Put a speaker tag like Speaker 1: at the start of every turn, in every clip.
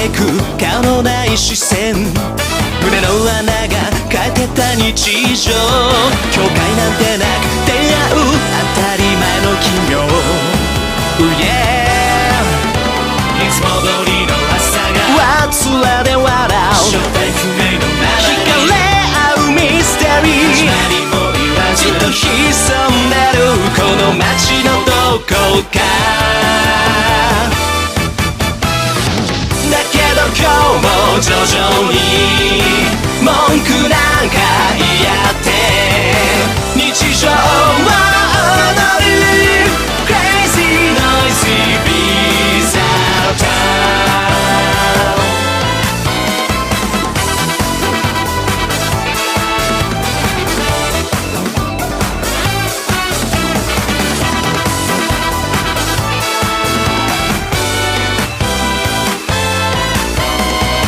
Speaker 1: てく顔のない視線、胸の穴が変えてた日常、境界なんてなく出会う当たり前の奇妙、いつも通りの朝がつらで笑う正体不明のままに惹かれ合うミステリー、何も言わずじっと潜んでるこの街のどこか、だけど今日も徐々に文句なんか言い合って日常を踊る Crazy Noisy Bizarre Town。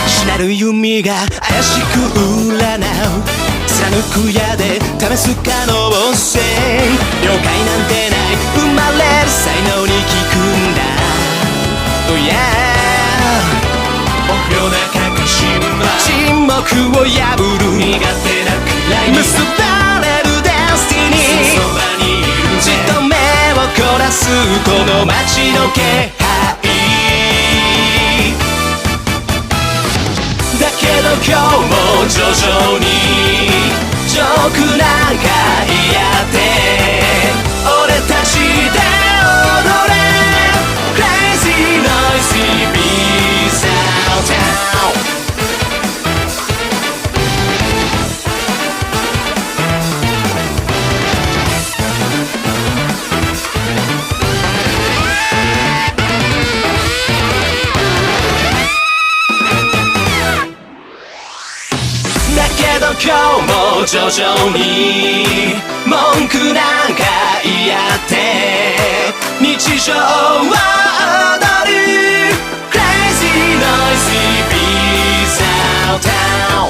Speaker 1: しなる弓が怪しく占う、貫く矢で試す可能性、了解なんてない生まれる才能に聞くんだ、お風呂中かしま沈黙を破る苦手なくらいに結ばれるデスティニー、そばにいるじっと目を凝らすこの街の気配、だけど今日も徐々にジョークなんか言い合って俺たちで踊れ Crazy Noisy Bizarre Town。 だけど今日も徐々に文句なんか言い合って日常を踊る Crazy Noisy Bizarre Town。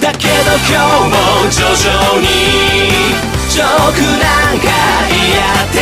Speaker 1: だけど今日も徐々にジョークなんか言い合って